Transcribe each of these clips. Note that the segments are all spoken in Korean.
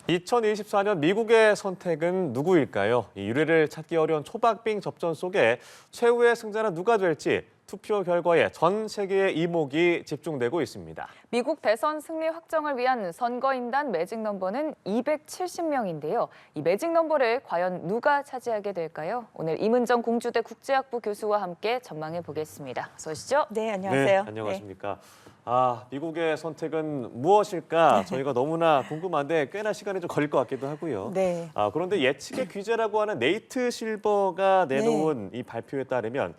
2024년 미국의 선택은 누구일까요? 이 유례를 찾기 어려운 초박빙 접전 속에 최후의 승자는 누가 될지 투표 결과에 전 세계의 이목이 집중되고 있습니다. 미국 대선 승리 확정을 위한 선거인단 매직 넘버는 270명인데요. 이 매직 넘버를 과연 누가 차지하게 될까요? 오늘 임은정 공주대 국제학부 교수와 함께 전망해 보겠습니다. 어서 오시죠. 네, 안녕하세요. 네, 안녕하십니까. 미국의 선택은 무엇일까? 저희가 너무나 궁금한데 꽤나 시간이 좀 걸릴 것 같기도 하고요. 네. 그런데 예측의 귀재라고 하는 네이트 실버가 내놓은 이 발표에 따르면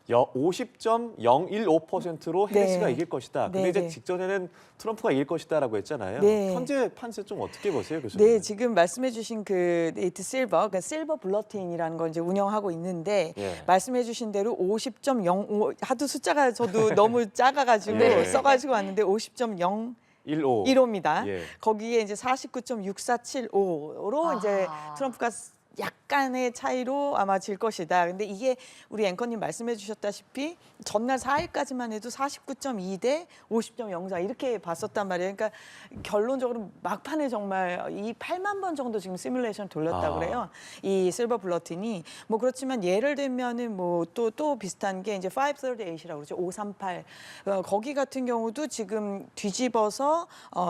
50.015%로 해리스가 네. 이길 것이다. 근데 네, 이제 네. 직전에는 트럼프가 이길 것이다라고 했잖아요. 네. 현재 판세 좀 어떻게 보세요, 교수님? 네, 지금 말씀해주신 그 네이트 실버, 그러니까 실버 블러틴이라는 걸 이제 운영하고 있는데 예. 말씀해주신 대로 50.05 하도 숫자가 저도 너무 작아가지고 네. 써가지고 왔는데 50.0 15. 1호입니다. 예. 거기에 이제 49.6475로 이제 트럼프가 약간의 차이로 아마 질 것이다. 근데 이게 우리 앵커님 말씀해 주셨다시피 전날 4일까지만 해도 49.2 대 50.04 이렇게 봤었단 말이에요. 그러니까 결론적으로 막판에 정말 이 8만 번 정도 지금 시뮬레이션 돌렸다고 그래요. 이 실버 블러틴이 뭐 그렇지만 예를 들면은 뭐 또 비슷한 게 이제 538이라고 그러죠. 538. 거기 같은 경우도 지금 뒤집어서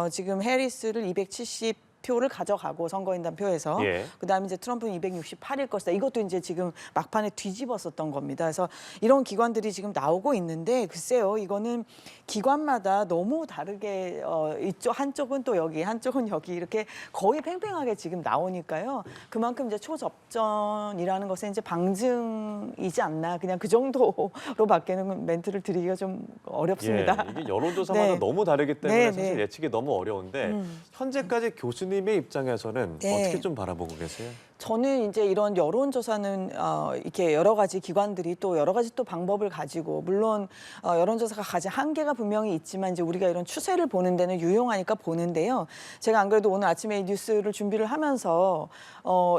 지금 해리스를 270 표를 가져가고 선거인단 표에서 예. 그다음에 이제 트럼프는 268일 것이다. 이것도 이제 지금 막판에 뒤집었었던 겁니다. 그래서 이런 기관들이 지금 나오고 있는데 글쎄요, 이거는 기관마다 너무 다르게 이쪽 한쪽은 또 여기, 한쪽은 여기 이렇게 거의 팽팽하게 지금 나오니까요. 그만큼 이제 초접전이라는 것은 이제 방증이지 않나. 그냥 그 정도로밖에는 멘트를 드리기가 좀 어렵습니다. 예, 이게 여론조사마다 네. 너무 다르기 때문에 네, 사실 네. 예측이 너무 어려운데 현재까지 교수님의 입장에서는 네. 어떻게 좀 바라보고 계세요? 저는 이제 이런 여론조사는 이렇게 여러 가지 기관들이 또 여러 가지 또 방법을 가지고 물론 여론조사가 가진 한계가 분명히 있지만 이제 우리가 이런 추세를 보는 데는 유용하니까 보는데요. 제가 안 그래도 오늘 아침에 이 뉴스를 준비를 하면서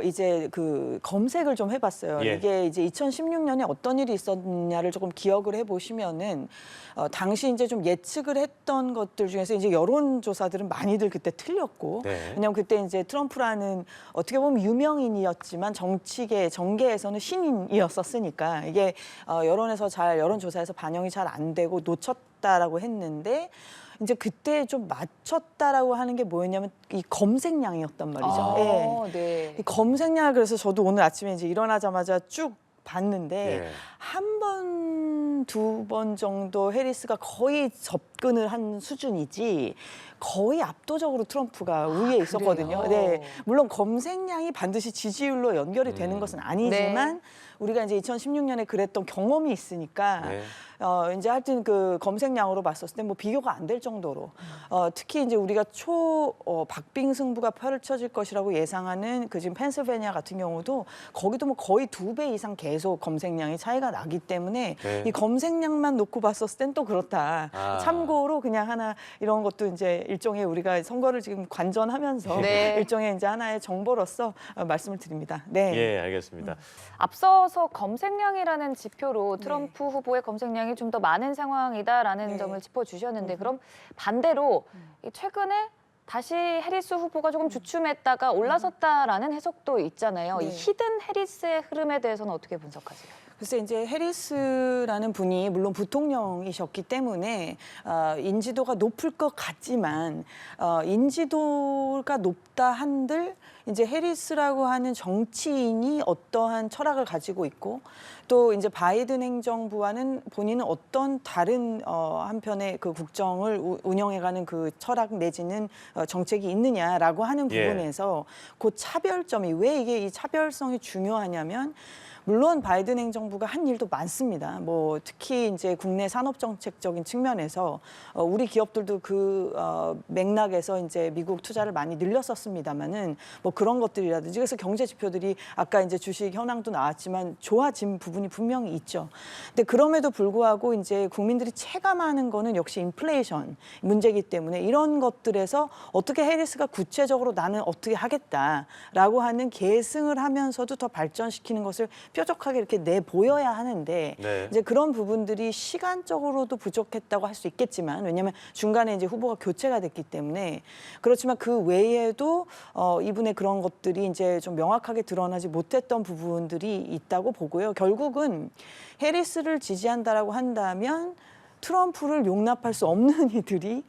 이제 그 검색을 좀 해봤어요. 예. 이게 이제 2016년에 어떤 일이 있었냐를 조금 기억을 해보시면은 당시 이제 좀 예측을 했던 것들 중에서 이제 여론조사들은 많이들 그때 틀렸고 네. 왜냐하면 그때 이제 트럼프라는 어떻게 보면 유명인이었지만 정계에서는 신인이었었으니까 이게 여론조사에서 반영이 잘 안 되고 놓쳤다라고 했는데 이제 그때 좀 맞췄다라고 하는 게 뭐였냐면 이 검색량이었단 말이죠. 예. 네. 이 검색량 그래서 저도 오늘 아침에 이제 일어나자마자 쭉 봤는데 예. 한 번, 두 번 정도 해리스가 거의 접근을 한 수준이지 거의 압도적으로 트럼프가 우위에 있었거든요. 그래요? 네, 물론 검색량이 반드시 지지율로 연결이 되는 것은 아니지만 네. 우리가 이제 2016년에 그랬던 경험이 있으니까 네. 이제 하여튼 그 검색량으로 봤었을 때 뭐 비교가 안 될 정도로 특히 이제 우리가 박빙 승부가 펼쳐질 것이라고 예상하는 그 지금 펜실베니아 같은 경우도 거기도 뭐 거의 2배 이상 계속 검색량이 차이가 나기 때문에 네. 이 검색량만 놓고 봤었을 땐 또 그렇다. 참고로 그냥 하나 이런 것도 이제 일종의 우리가 선거를 지금 관전하면서 네. 일종의 이제 하나의 정보로서 말씀을 드립니다. 네. 예, 알겠습니다. 앞서서 검색량이라는 지표로 트럼프 후보의 검색량이 좀 더 많은 상황이다라는 네. 점을 짚어주셨는데 그럼 반대로 최근에 다시 해리스 후보가 조금 주춤했다가 올라섰다라는 해석도 있잖아요. 이 네. 히든 해리스의 흐름에 대해서는 어떻게 분석하세요? 글쎄 이제 해리스라는 분이 물론 부통령이셨기 때문에 인지도가 높을 것 같지만 인지도가 높다 한들 이제 해리스라고 하는 정치인이 어떠한 철학을 가지고 있고 또 이제 바이든 행정부와는 본인은 어떤 다른 한편의 그 국정을 운영해가는 그 철학 내지는 정책이 있느냐라고 하는 예. 부분에서 그 차별점이 왜 이게 이 차별성이 중요하냐면 물론 바이든 행정부가 한 일도 많습니다. 뭐 특히 이제 국내 산업 정책적인 측면에서 우리 기업들도 그 맥락에서 이제 미국 투자를 많이 늘렸었습니다만은 뭐 그런 것들이라든지 그래서 경제 지표들이 아까 이제 주식 현황도 나왔지만 좋아진 부분이 분명히 있죠. 근데 그럼에도 불구하고 이제 국민들이 체감하는 거는 역시 인플레이션 문제이기 때문에 이런 것들에서 어떻게 해리스가 구체적으로 나는 어떻게 하겠다라고 하는 계승을 하면서도 더 발전시키는 것을 뾰족하게 이렇게 내 보여야 하는데 네. 이제 그런 부분들이 시간적으로도 부족했다고 할 수 있겠지만 왜냐하면 중간에 이제 후보가 교체가 됐기 때문에 그렇지만 그 외에도 이분의 그런 것들이 이제 좀 명확하게 드러나지 못했던 부분들이 있다고 보고요. 결국은 해리스를 지지한다라고 한다면 트럼프를 용납할 수 없는 이들이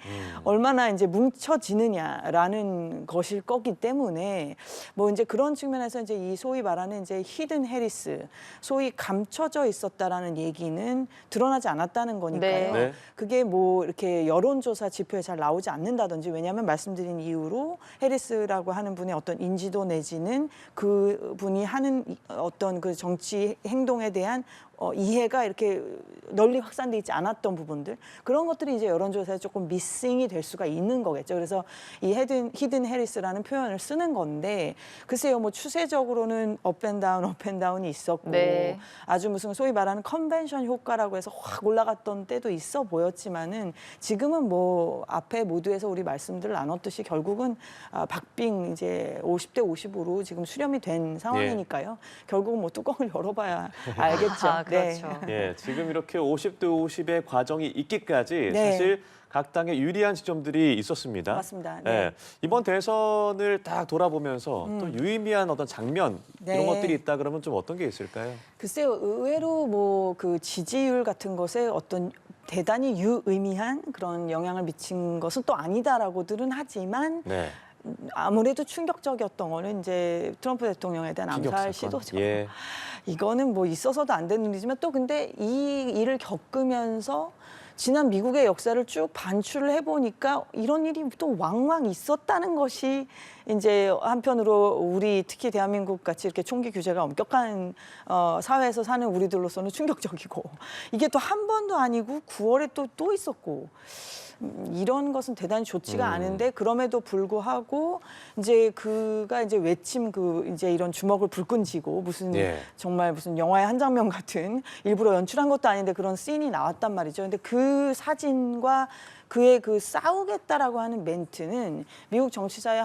얼마나 이제 뭉쳐지느냐라는 것일 거기 때문에 뭐 이제 그런 측면에서 이제 이 소위 말하는 이제 히든 해리스, 소위 감춰져 있었다라는 얘기는 드러나지 않았다는 거니까요. 네. 네. 그게 뭐 이렇게 여론조사 지표에 잘 나오지 않는다든지 왜냐하면 말씀드린 이유로 해리스라고 하는 분의 어떤 인지도 내지는 그 분이 하는 어떤 그 정치 행동에 대한 이해가 이렇게 널리 확산돼 있지 않았던 부분들 그런 것들이 이제 여론조사에 조금 미싱이 될 수가 있는 거겠죠. 그래서 이 히든 해리스라는 표현을 쓰는 건데 글쎄요, 뭐 추세적으로는 업앤다운이 있었고 네. 아주 무슨 소위 말하는 컨벤션 효과라고 해서 확 올라갔던 때도 있어 보였지만은 지금은 뭐 앞에 모두에서 우리 말씀들을 나눴듯이 결국은 박빙 이제 50대 50으로 지금 수렴이 된 상황이니까요. 결국은 뭐 뚜껑을 열어봐야 알겠죠. 아, 그렇죠. 예, 지금 이렇게 50대 50의 과정이 있기까지 네. 사실 각 당의 유리한 지점들이 있었습니다. 맞습니다. 예, 네. 이번 대선을 딱 돌아보면서 또 유의미한 어떤 장면 이런 네. 것들이 있다 그러면 좀 어떤 게 있을까요? 글쎄요, 의외로 뭐 그 지지율 같은 것에 어떤 대단히 유의미한 그런 영향을 미친 것은 또 아니다라고들은 하지만 네. 아무래도 충격적이었던 거는 이제 트럼프 대통령에 대한 충격 암살 사건. 시도죠. 예. 이거는 뭐 있어서도 안 되는 일이지만 또 근데 이 일을 겪으면서 지난 미국의 역사를 쭉 반추를 해보니까 이런 일이 또 왕왕 있었다는 것이 이제 한편으로 우리 특히 대한민국 같이 이렇게 총기 규제가 엄격한 사회에서 사는 우리들로서는 충격적이고 이게 또 한 번도 아니고 9월에 또 있었고 이런 것은 대단히 좋지가 않은데 그럼에도 불구하고 이제 그가 이제 외침 그 이제 이런 주먹을 불끈 쥐고 무슨 예. 정말 무슨 영화의 한 장면 같은 일부러 연출한 것도 아닌데 그런 씬이 나왔단 말이죠. 근데 그 사진과 그의 그 싸우겠다라고 하는 멘트는 미국 정치사에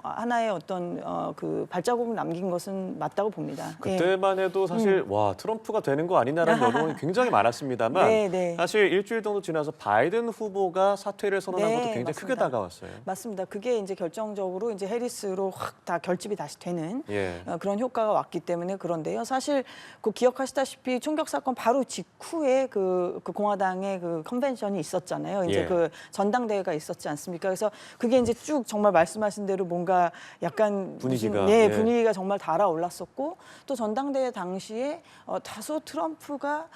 하나의 어떤 그 발자국을 남긴 것은 맞다고 봅니다. 그때만 해도 사실 와 트럼프가 되는 거 아니냐라는 여론이 굉장히 많았습니다만 네, 네. 사실 일주일 정도 지나서 바이든 후보가 사퇴를 선언한 네, 것도 굉장히 맞습니다. 크게 다가왔어요. 맞습니다. 그게 이제 결정적으로 이제 해리스로 확 다 결집이 다시 되는 예. 그런 효과가 왔기 때문에 그런데요. 사실 그 기억하시다시피 총격 사건 바로 직후에 그 공화당의 그 컨벤션이 있었잖아요. 이제 예. 그 전당대회가 있었지 않습니까? 그래서 그게 이제 쭉 정말 말씀하신 대로 뭔가 약간 분위기가, 예, 예. 분위기가 정말 달아올랐었고 또 전당대회 당시에 다소 트럼프가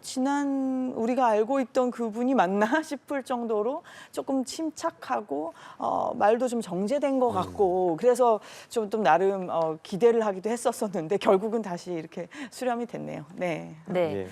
지난 우리가 알고 있던 그분이 맞나 싶을 정도로 조금 침착하고 말도 좀 정제된 것 같고 그래서 좀 나름 기대를 하기도 했었었는데 결국은 다시 이렇게 수렴이 됐네요. 네. 네. 예.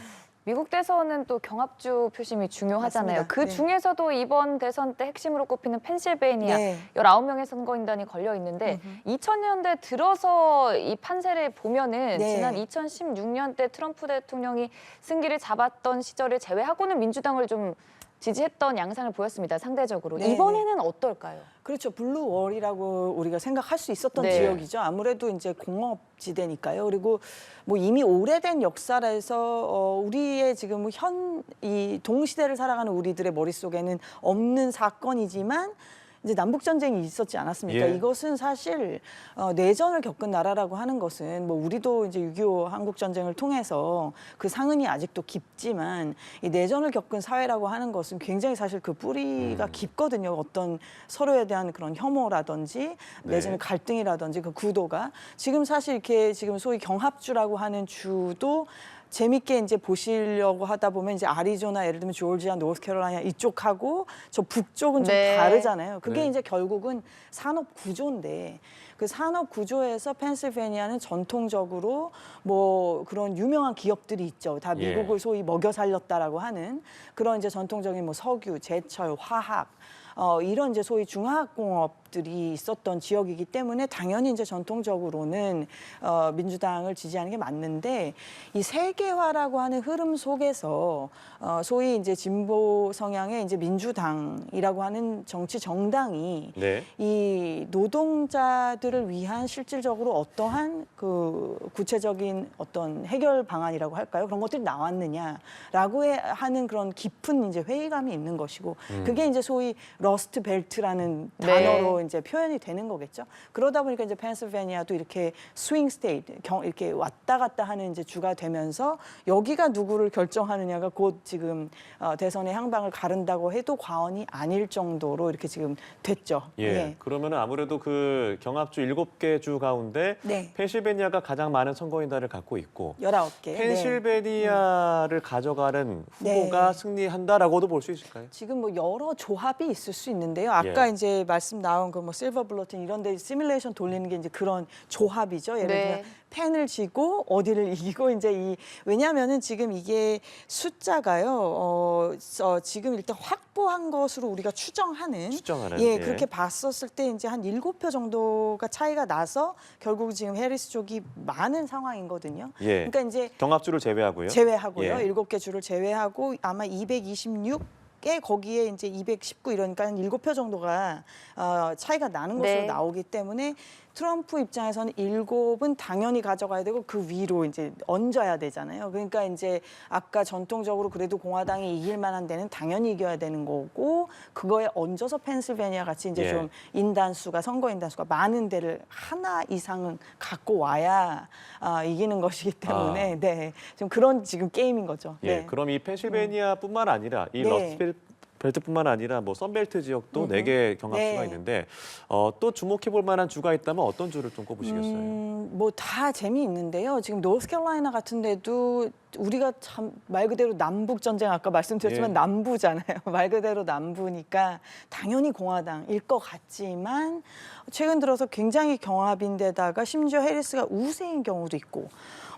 미국 대선은 또 경합주 표심이 중요하잖아요. 맞습니다. 그 네. 중에서도 이번 대선 때 핵심으로 꼽히는 펜실베이니아 네. 19명의 선거인단이 걸려 있는데 2000년대 들어서 이 판세를 보면은 네. 지난 2016년 때 트럼프 대통령이 승기를 잡았던 시절을 제외하고는 민주당을 좀 지지했던 양상을 보였습니다. 상대적으로. 네. 이번에는 어떨까요? 그렇죠. 블루월이라고 우리가 생각할 수 있었던 네. 지역이죠. 아무래도 이제 공업지대니까요. 그리고 뭐 이미 오래된 역사라서 우리의 지금 이 동시대를 살아가는 우리들의 머릿속에는 없는 사건이지만 이제 남북 전쟁이 있었지 않았습니까? 예. 이것은 사실 내전을 겪은 나라라고 하는 것은 뭐 우리도 이제 6.25 한국 전쟁을 통해서 그 상흔이 아직도 깊지만 이 내전을 겪은 사회라고 하는 것은 굉장히 사실 그 뿌리가 깊거든요. 어떤 서로에 대한 그런 혐오라든지 내지는 갈등이라든지 그 구도가 지금 사실 이렇게 지금 소위 경합주라고 하는 주도 재밌게 이제 보시려고 하다 보면 이제 아리조나 예를 들면 조지아, 노스캐롤라이나 이쪽하고 저 북쪽은 좀 네. 다르잖아요. 그게 네. 이제 결국은 산업 구조인데 그 산업 구조에서 펜실베니아는 전통적으로 뭐 그런 유명한 기업들이 있죠. 다 예. 미국을 소위 먹여 살렸다라고 하는 그런 이제 전통적인 뭐 석유, 제철, 화학 이런 이제 소위 중화학공업 결합들이 있었던 지역이기 때문에 당연히 이제 전통적으로는 민주당을 지지하는 게 맞는데 이 세계화라고 하는 흐름 속에서 소위 이제 진보 성향의 이제 민주당이라고 하는 정치 정당이 네. 이 노동자들을 위한 실질적으로 어떠한 그 구체적인 어떤 해결 방안이라고 할까요? 그런 것들이 나왔느냐라고 하는 그런 깊은 이제 회의감이 있는 것이고 그게 이제 소위 러스트 벨트라는 네. 단어로 이제 표현이 되는 거겠죠. 그러다 보니까 이제 펜실베니아도 이렇게 스윙 스테이트 이렇게 왔다 갔다 하는 이제 주가 되면서 여기가 누구를 결정하느냐가 곧 지금 대선의 향방을 가른다고 해도 과언이 아닐 정도로 이렇게 지금 됐죠. 예. 그러면 아무래도 그 경합주 7개 주 가운데 네. 펜실베니아가 가장 많은 선거인단을 갖고 있고 19개. 펜실베니아를 가져가는 후보가 네. 승리한다라고도 볼 수 있을까요? 지금 뭐 여러 조합이 있을 수 있는데요. 아까 예. 이제 말씀 나온 그 뭐 실버 블러틴 이런 데 시뮬레이션 돌리는 게 이제 그런 조합이죠. 예를 네. 들면 펜을 쥐고 어디를 이기고 이제 왜냐하면은 지금 이게 숫자가요. 지금 일단 확보한 것으로 우리가 추정하는 추정하는, 예, 예. 그렇게 봤었을 때 이제 한 7표 정도가 차이가 나서 결국 지금 해리스 쪽이 많은 상황이거든요. 예. 그러니까 이제 경합주를 제외하고요. 제외하고요. 예. 7개 주를 제외하고 아마 226에 거기에 이제 219 이러니까 한 7표 정도가 차이가 나는 것으로 네. 나오기 때문에 트럼프 입장에서는 7은 당연히 가져가야 되고 그 위로 이제 얹어야 되잖아요. 그러니까 이제 아까 전통적으로 그래도 공화당이 이길 만한 데는 당연히 이겨야 되는 거고 그거에 얹어서 펜실베니아 같이 이제 예. 좀 선거 인단수가 많은 데를 하나 이상은 갖고 와야 이기는 것이기 때문에 네. 좀 그런 지금 게임인 거죠. 예. 네. 그럼 이 펜실베니아뿐만 아니라 이 네. 러스트벨트뿐만 아니라 뭐 선벨트 지역도 4개 경합주가 네. 있는데 또 주목해 볼 만한 주가 있다면 어떤 주를 좀 꼽으시겠어요? 뭐 다 재미있는데요. 지금 노스캐롤라이나 같은 데도 우리가 참 말 그대로 남북 전쟁 아까 말씀드렸지만 예. 남부잖아요. 말 그대로 남부니까 당연히 공화당일 것 같지만 최근 들어서 굉장히 경합인데다가 심지어 해리스가 우세인 경우도 있고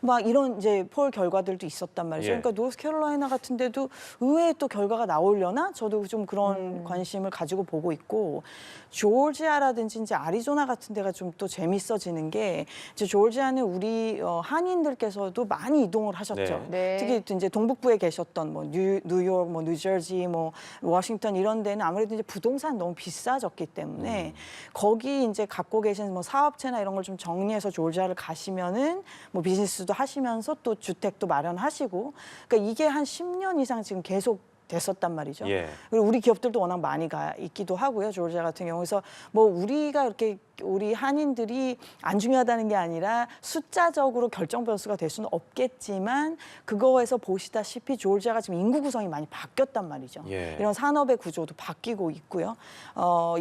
막 이런 이제 폴 결과들도 있었단 말이죠. 예. 그러니까 노스캐롤라이나 같은 데도 의외에 또 결과가 나오려나? 저도 좀 그런 관심을 가지고 보고 있고 조지아라든지 이제 아리조나 같은 데가 좀 또 재밌어지는 게 이제 조지아는 우리 한인들께서도 많이 이동을 하셨죠. 네. 특히 또 이제 동북부에 계셨던 뭐 뉴욕, 뭐 뉴저지, 뭐 워싱턴 이런 데는 아무래도 이제 부동산 너무 비싸졌기 때문에 거기 이제 갖고 계신 뭐 사업체나 이런 걸 좀 정리해서 조지아를 가시면은 뭐 비즈니스도 하시면서 또 주택도 마련하시고 그러니까 이게 한 10년 이상 지금 계속 됐었단 말이죠. 예. 그리고 우리 기업들도 워낙 많이 가 있기도 하고요. 조지아 같은 경우. 그래서 뭐 우리가 이렇게 우리 한인들이 안 중요하다는 게 아니라 숫자적으로 결정 변수가 될 수는 없겠지만 그거에서 보시다시피 조지아가 지금 인구 구성이 많이 바뀌었단 말이죠. 예. 이런 산업의 구조도 바뀌고 있고요.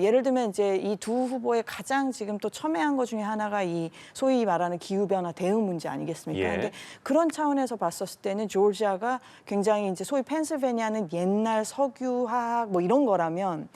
예를 들면 이제 이 두 후보의 가장 지금 또 첨예한 것 중에 하나가 이 소위 말하는 기후변화 대응 문제 아니겠습니까? 예. 근데 그런 차원에서 봤었을 때는 조지아가 굉장히 이제 소위 펜실베니아는 옛날 석유화학 뭐 이런 거라면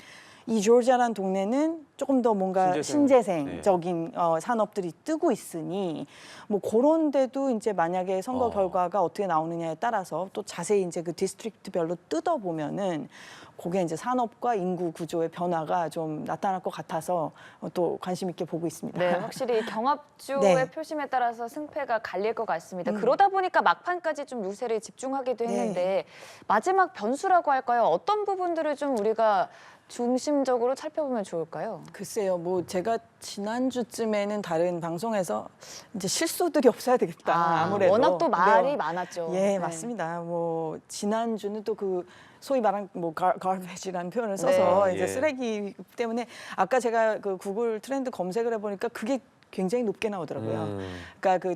이 조지아라는 동네는 조금 더 뭔가 신재생적인 산업들이 뜨고 있으니 뭐 그런 데도 이제 만약에 선거 결과가 어떻게 나오느냐에 따라서 또 자세히 이제 그 디스트릭트별로 뜯어보면은 그게 이제 산업과 인구 구조의 변화가 좀 나타날 것 같아서 또 관심 있게 보고 있습니다. 네, 확실히 경합주의 네. 표심에 따라서 승패가 갈릴 것 같습니다. 그러다 보니까 막판까지 좀 유세를 집중하기도 했는데 마지막 변수라고 할까요? 어떤 부분들을 좀 우리가 중심적으로 살펴보면 좋을까요? 글쎄요, 뭐 제가 지난주쯤에는 다른 방송에서 이제 실수들이 없어야 되겠다. 아무래도 워낙 또 말이 네. 많았죠. 예, 네. 맞습니다. 뭐 지난주는 또 그 소위 말한 뭐 garbage라는 표현을 써서 네. 이제 예. 쓰레기 때문에 아까 제가 그 구글 트렌드 검색을 해보니까 그게 굉장히 높게 나오더라고요. 그러니까 그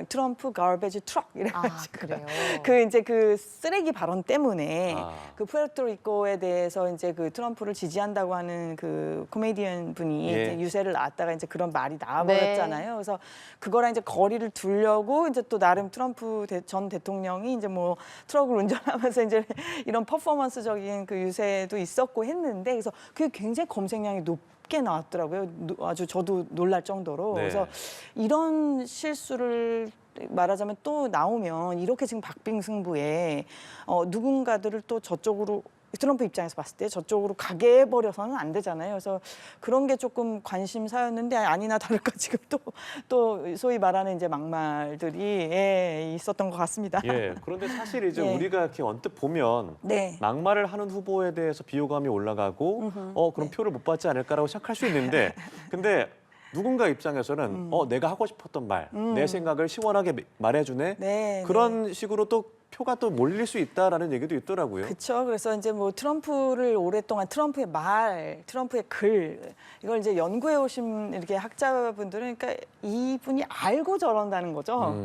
트럼프 garbage truck 이래가지고 그래요. 그 이제 그 쓰레기 발언 때문에 아. 그 푸에르토리코에 대해서 이제 그 트럼프를 지지한다고 하는 그 코미디언 분이 예. 이제 유세를 나왔다가 이제 그런 말이 나와버렸잖아요. 그래서 그거랑 이제 거리를 두려고 이제 또 나름 트럼프 전 대통령이 이제 뭐 트럭을 운전하면서 이제 이런 퍼포먼스적인 그 유세도 있었고 했는데 그래서 그게 굉장히 검색량이 높게 나왔더라고요. 아주 저도 놀랄 정도로. 네. 그래서 이런 실수를 말하자면 또 나오면 이렇게 지금 박빙승부에 누군가들을 또 저쪽으로 트럼프 입장에서 봤을 때 저쪽으로 가게 해버려서는 안 되잖아요. 그래서 그런 게 조금 관심사였는데 아니나 다를까 지금 또 소위 말하는 이제 막말들이 있었던 것 같습니다. 예. 그런데 사실 이제 예. 우리가 이렇게 언뜻 보면 네. 막말을 하는 후보에 대해서 비호감이 올라가고 그럼 네. 표를 못 받지 않을까라고 생각할 수 있는데 근데 누군가 입장에서는 내가 하고 싶었던 말, 내 생각을 시원하게 말해주네. 네, 그런 식으로 또 표가 또 몰릴 수 있다라는 얘기도 있더라고요. 그렇죠. 그래서 이제 뭐 트럼프를 오랫동안 트럼프의 말, 트럼프의 글 이걸 이제 연구해 오신 이렇게 학자분들은 그러니까 이분이 알고 저런다는 거죠.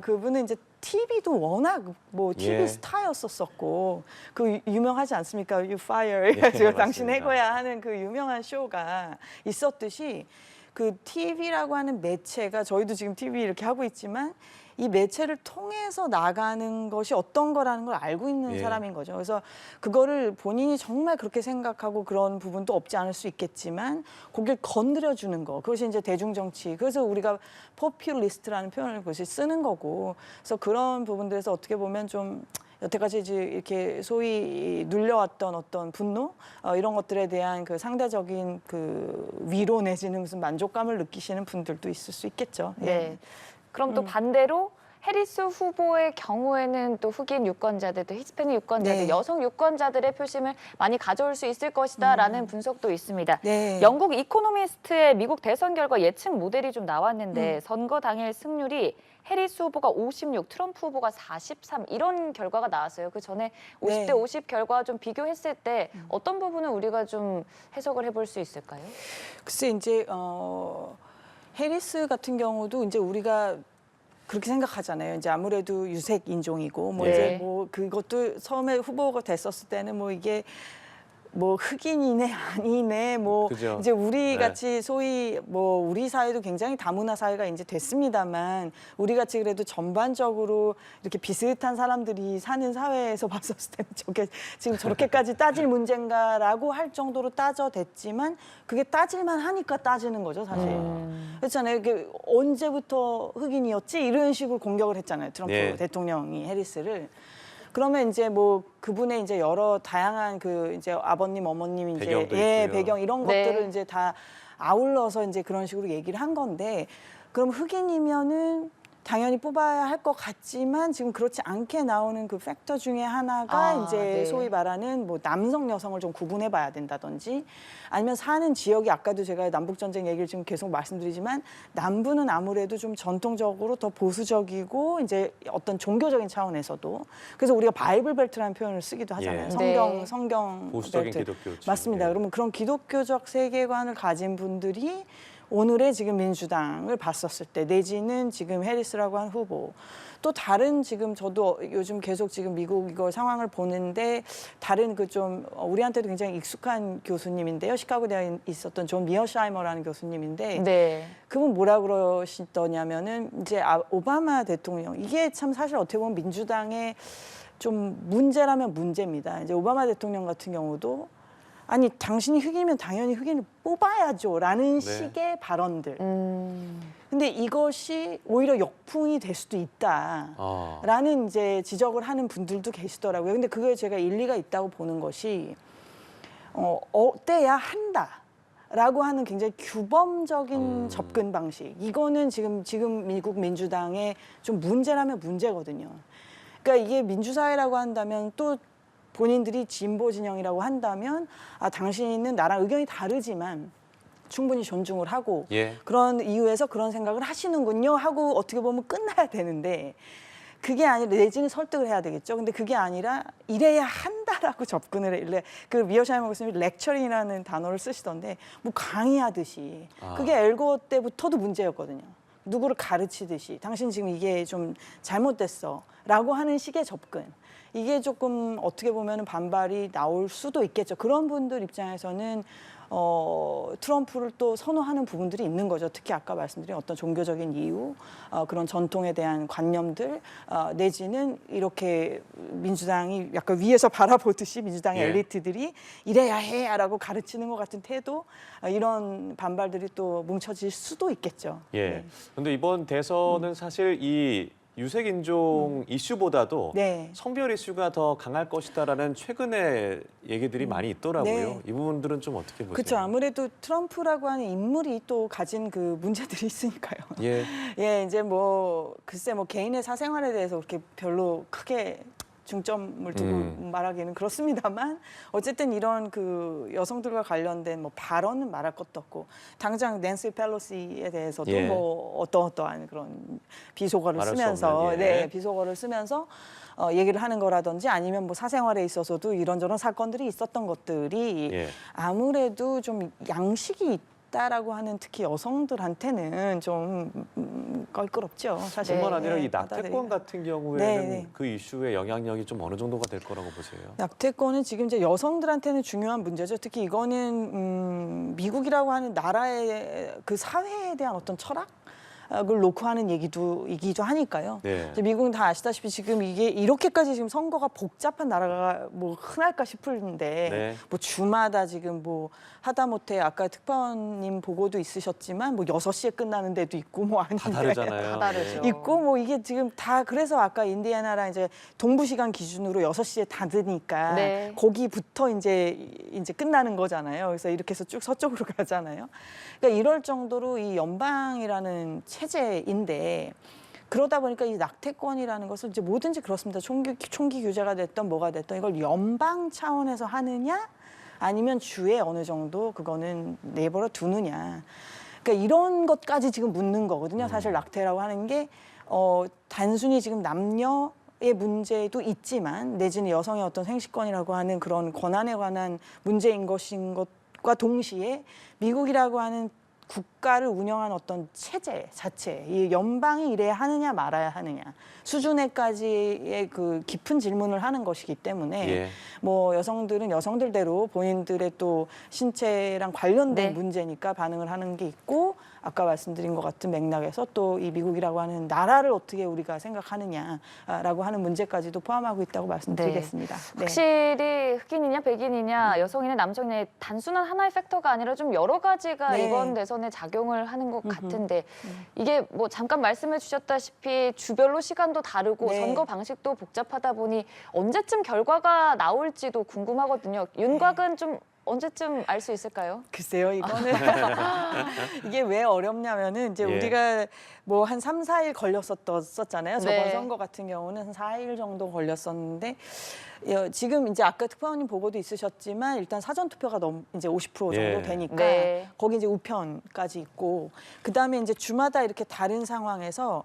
그분은 이제 TV도 워낙 뭐 TV 예. 스타였었고 그 유명하지 않습니까? You fire 해가지고 예, 당신 맞습니다. 해고야 하는 그 유명한 쇼가 있었듯이 그 TV라고 하는 매체가 저희도 지금 TV 이렇게 하고 있지만 이 매체를 통해서 나가는 것이 어떤 거라는 걸 알고 있는 예. 사람인 거죠. 그래서 그거를 본인이 정말 그렇게 생각하고 그런 부분도 없지 않을 수 있겠지만 거길 건드려 주는 거. 그것이 이제 대중정치. 그래서 우리가 포퓰리스트라는 표현을 그것이 쓰는 거고. 그래서 그런 부분들에서 어떻게 보면 좀 여태까지 이제 이렇게 소위 눌려왔던 어떤 분노 이런 것들에 대한 그 상대적인 그 위로 내지는 무슨 만족감을 느끼시는 분들도 있을 수 있겠죠. 예. 네. 그럼 또 반대로 해리스 후보의 경우에는 또 흑인 유권자들, 또 히스패닉 유권자들, 네. 여성 유권자들의 표심을 많이 가져올 수 있을 것이다라는 분석도 있습니다. 네. 영국 이코노미스트의 미국 대선 결과 예측 모델이 좀 나왔는데 선거 당일 승률이 해리스 후보가 56, 트럼프 후보가 43 이런 결과가 나왔어요. 그 전에 50대 네. 50 결과와 좀 비교했을 때 어떤 부분을 우리가 좀 해석을 해볼 수 있을까요? 글쎄 이제 해리스 같은 경우도 이제 우리가 그렇게 생각하잖아요. 이제 아무래도 유색 인종이고 뭐 네. 이제 뭐 그것도 처음에 후보가 됐었을 때는 뭐 이게 뭐 흑인이네 아니네 뭐 그죠. 이제 우리 네. 같이 소위 뭐 우리 사회도 굉장히 다문화 사회가 이제 됐습니다만 우리 같이 그래도 전반적으로 이렇게 비슷한 사람들이 사는 사회에서 봤었을 때는 저게 지금 저렇게까지 따질 문제인가라고 할 정도로 따져댔지만 그게 따질만 하니까 따지는 거죠 사실. 그렇잖아요. 이게 언제부터 흑인이었지 이런 식으로 공격을 했잖아요. 트럼프 네. 대통령이 해리스를. 그러면 이제 뭐 그분의 이제 여러 다양한 그 이제 아버님, 어머님 이제 배경도 예, 있고요. 배경 이런 네. 것들을 이제 다 아울러서 이제 그런 식으로 얘기를 한 건데 그럼 흑인이면은 당연히 뽑아야 할 것 같지만 지금 그렇지 않게 나오는 그 팩터 중에 하나가 이제 네. 소위 말하는 뭐 남성 여성을 좀 구분해 봐야 된다든지 아니면 사는 지역이 아까도 제가 남북 전쟁 얘기를 지금 계속 말씀드리지만 남부는 아무래도 좀 전통적으로 더 보수적이고 이제 어떤 종교적인 차원에서도 그래서 우리가 바이블 벨트라는 표현을 쓰기도 하잖아요. 예. 성경 보수적인 벨트. 기독교. 맞습니다. 그러면 그런 기독교적 세계관을 가진 분들이 오늘의 지금 민주당을 봤었을 때 내지는 지금 해리스라고 한 후보 또 다른 지금 저도 요즘 계속 지금 미국 이거 상황을 보는데 다른 그 좀 우리한테도 굉장히 익숙한 교수님인데요. 시카고 대학에 있었던 존 미어샤이머라는 교수님인데 네. 그분 뭐라 그러시더냐면은 이제 오바마 대통령 이게 참 사실 어떻게 보면 민주당의 좀 문제라면 문제입니다. 이제 오바마 대통령 같은 경우도 아니 당신이 흑인이면 당연히 흑인을 뽑아야죠라는 네. 식의 발언들. 근데 이것이 오히려 역풍이 될 수도 있다라는 아. 이제 지적을 하는 분들도 계시더라고요. 근데 그게 제가 일리가 있다고 보는 것이 어때야 한다라고 하는 굉장히 규범적인 접근 방식. 이거는 지금 미국 민주당의 좀 문제라면 문제거든요. 그러니까 이게 민주사회라고 한다면 또 본인들이 진보 진영이라고 한다면 당신은 나랑 의견이 다르지만 충분히 존중을 하고 예. 그런 이유에서 그런 생각을 하시는군요 하고 어떻게 보면 끝나야 되는데 그게 아니라 내지는 설득을 해야 되겠죠. 근데 그게 아니라 이래야 한다라고 접근을 해. 그 미어샤이머 교수님이 렉처링이라는 단어를 쓰시던데 뭐 강의하듯이 그게 엘고 때부터도 문제였거든요. 누구를 가르치듯이 당신 지금 이게 좀 잘못됐어 라고 하는 식의 접근. 이게 조금 어떻게 보면 반발이 나올 수도 있겠죠. 그런 분들 입장에서는 트럼프를 또 선호하는 부분들이 있는 거죠. 특히 아까 말씀드린 어떤 종교적인 이유, 그런 전통에 대한 관념들, 내지는 이렇게 민주당이 약간 위에서 바라보듯이 민주당의 예. 엘리트들이 이래야 해라고 가르치는 것 같은 태도, 이런 반발들이 또 뭉쳐질 수도 있겠죠. 예. 근데 이번 대선은 사실 이 유색 인종 이슈보다도 네. 성별 이슈가 더 강할 것이다라는 최근의 얘기들이 많이 있더라고요. 네. 이 부분들은 좀 어떻게 보세요? 그렇죠. 아무래도 트럼프라고 하는 인물이 또 가진 그 문제들이 있으니까요. 예. 예, 이제 뭐 글쎄 뭐 개인의 사생활에 대해서 그렇게 별로 크게 중점을 두고 말하기는 그렇습니다만 어쨌든 이런 그 여성들과 관련된 뭐 발언은 말할 것도 없고 당장 낸시 펠로시에 대해서도 예. 뭐 어떠한 그런 비속어를 말할 수 쓰면서 없는, 예. 네, 비속어를 쓰면서 얘기를 하는 거라든지 아니면 뭐 사생활에 있어서도 이런저런 사건들이 있었던 것들이 예. 아무래도 좀 양식이 있다라고 하는 특히 여성들한테는 좀 껄끄럽죠. 사실. 뿐만 아니라 네, 이 낙태권 받아들이기가. 같은 경우에는 네, 네. 그 이슈의 영향력이 좀 어느 정도가 될 거라고 보세요? 낙태권은 지금 이제 여성들한테는 중요한 문제죠. 특히 이거는 미국이라고 하는 나라의 그 사회에 대한 어떤 철학? 을 놓고 하는 얘기이기도 하니까요. 네. 이제 미국은 다 아시다시피 지금 이게 이렇게까지 지금 선거가 복잡한 나라가 뭐 흔할까 싶은데 네. 뭐 주마다 지금 뭐 하다못해 아까 특파원님 보고도 있으셨지만 뭐 6시에 끝나는 데도 있고 뭐 아닌데 다 다르잖아요. 다 다르죠. 네. 있고 뭐 이게 지금 다 그래서 아까 인디애나랑 이제 동부 시간 기준으로 6시에 닫으니까 네. 거기부터 이제 끝나는 거잖아요. 그래서 이렇게 해서 쭉 서쪽으로 가잖아요. 그러니까 이럴 정도로 이 연방이라는 체제인데 그러다 보니까 이 낙태권이라는 것을 이제 뭐든지 그렇습니다. 총기 규제가 됐던 뭐가 됐던 이걸 연방 차원에서 하느냐 아니면 주에 어느 정도 그거는 내버려 두느냐. 그러니까 이런 것까지 지금 묻는 거거든요. 사실 낙태라고 하는 게 단순히 지금 남녀의 문제도 있지만 내지는 여성의 어떤 생식권이라고 하는 그런 권한에 관한 문제인 것인 것과 동시에 미국이라고 하는 국가를 운영하는 어떤 체제 자체, 이 연방이 이래야 하느냐 말아야 하느냐 수준에까지의 그 깊은 질문을 하는 것이기 때문에 예. 뭐 여성들은 여성들대로 본인들의 또 신체랑 관련된 네. 문제니까 반응을 하는 게 있고 아까 말씀드린 것 같은 맥락에서 또 이 미국이라고 하는 나라를 어떻게 우리가 생각하느냐라고 하는 문제까지도 포함하고 있다고 말씀드리겠습니다. 네. 확실히 흑인이냐 백인이냐 여성이냐 남성이냐 단순한 하나의 팩터가 아니라 좀 여러 가지가 네. 이번 대선에 작용을 하는 것 같은데 이게 뭐 잠깐 말씀해 주셨다시피 주별로 시간도 다르고 네. 선거 방식도 복잡하다 보니 언제쯤 결과가 나올지도 궁금하거든요. 윤곽은 좀 언제쯤 알 수 있을까요? 글쎄요, 이거는 이게 왜 어렵냐면은 이제 예. 우리가 뭐 한 3, 4일 걸렸었잖아요. 저번 네. 선거 같은 경우는 한 4일 정도 걸렸었는데 지금 이제 아까 특파원님 보고도 있으셨지만 일단 사전 투표가 너무 이제 50% 정도 예. 되니까 네. 거기 이제 우편까지 있고 그다음에 이제 주마다 이렇게 다른 상황에서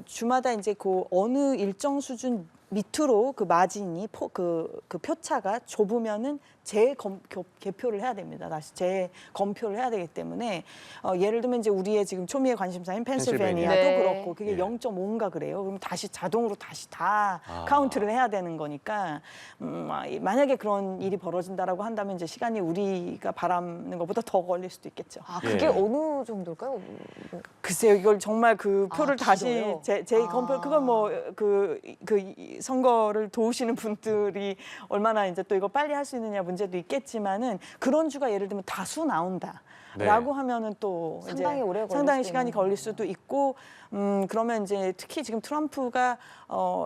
주마다 이제 그 어느 일정 수준 밑으로 그 마진이 그 표차가 좁으면은 재개표를 해야 됩니다. 다시 재검표를 해야 되기 때문에 예를 들면 이제 우리의 지금 초미의 관심사인 펜실베니아도 네. 그렇고 그게 예. 0.5인가 그래요. 그럼 다시 자동으로 다시 다 아. 카운트를 해야 되는 거니까 만약에 그런 일이 벌어진다라고 한다면 이제 시간이 우리가 바라는 것보다 더 걸릴 수도 있겠죠. 아 그게 예. 어느 정도일까요? 글쎄요, 이걸 정말 그 표를 다시 길어요? 재검표 그건 뭐 그 선거를 도우시는 분들이 얼마나 이제 또 이거 빨리 할 수 있느냐 문제도 있겠지만은 그런 주가 예를 들면 다수 나온다. 네. 라고 하면은 또 상당히 오래 걸릴 상당히 수도 시간이 있는 걸릴 거군요. 수도 있고 그러면 이제 특히 지금 트럼프가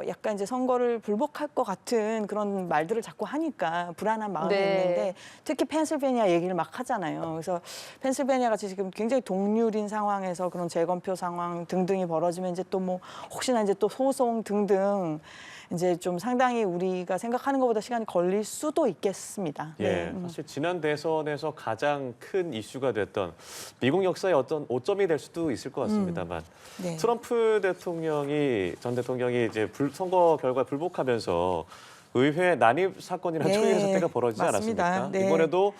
약간 이제 선거를 불복할 것 같은 그런 말들을 자꾸 하니까 불안한 마음이 네. 있는데 특히 펜실베니아 얘기를 막 하잖아요. 그래서 펜실베니아 같이 지금 굉장히 동률인 상황에서 그런 재검표 상황 등등이 벌어지면 이제 또 뭐 혹시나 이제 또 소송 등등 이제 좀 상당히 우리가 생각하는 것보다 시간이 걸릴 수도 있겠습니다. 예, 네. 사실 지난 대선에서 가장 큰 이슈가 됐던 미국 역사의 어떤 오점이 될 수도 있을 것 같습니다만 네. 트럼프 대통령이 전 대통령이 이제 선거 결과에 불복하면서 의회 난입 사건이나 네, 총리 사태가 벌어지지 맞습니다. 않았습니까? 네. 이번에도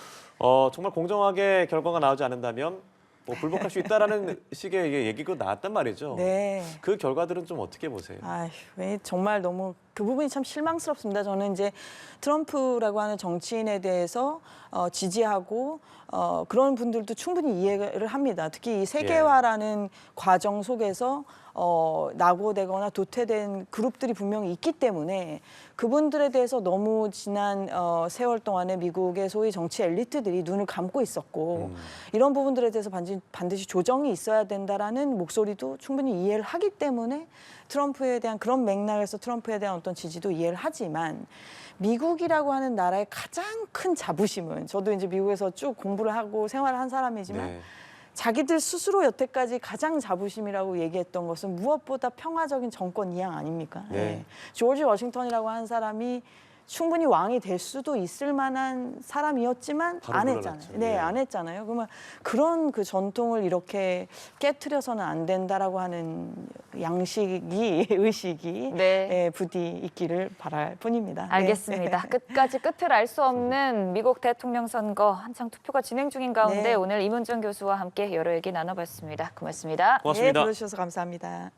정말 공정하게 결과가 나오지 않는다면 뭐 불복할 수 있다라는 식의 얘기가 나왔단 말이죠. 네. 그 결과들은 좀 어떻게 보세요? 아휴, 왜 정말 너무 그 부분이 참 실망스럽습니다. 저는 이제 트럼프라고 하는 정치인에 대해서 지지하고 그런 분들도 충분히 이해를 합니다. 특히 이 세계화라는 과정 속에서 낙오되거나 도태된 그룹들이 분명히 있기 때문에 그분들에 대해서 너무 지난 세월 동안에 미국의 소위 정치 엘리트들이 눈을 감고 있었고 이런 부분들에 대해서 반드시 조정이 있어야 된다라는 목소리도 충분히 이해를 하기 때문에 트럼프에 대한 그런 맥락에서 트럼프에 대한 어떤 지지도 이해를 하지만 미국이라고 하는 나라의 가장 큰 자부심은 저도 이제 미국에서 쭉 공부를 하고 생활을 한 사람이지만 네. 자기들 스스로 여태까지 가장 자부심이라고 얘기했던 것은 무엇보다 평화적인 정권 이양 아닙니까? 네. 예. 조지 워싱턴이라고 하는 사람이 충분히 왕이 될 수도 있을 만한 사람이었지만 바로 안 물러났죠. 했잖아요. 네, 예. 안 했잖아요. 그러면 그런 그 전통을 이렇게 깨트려서는 안 된다라고 하는 양식이 의식이 네. 예, 부디 있기를 바랄 뿐입니다. 네. 알겠습니다. 끝까지 끝을 알 수 없는 미국 대통령 선거 한창 투표가 진행 중인 가운데 네. 오늘 이문정 교수와 함께 여러 얘기 나눠봤습니다. 고맙습니다. 고맙습니다. 예, 들어주셔서 감사합니다.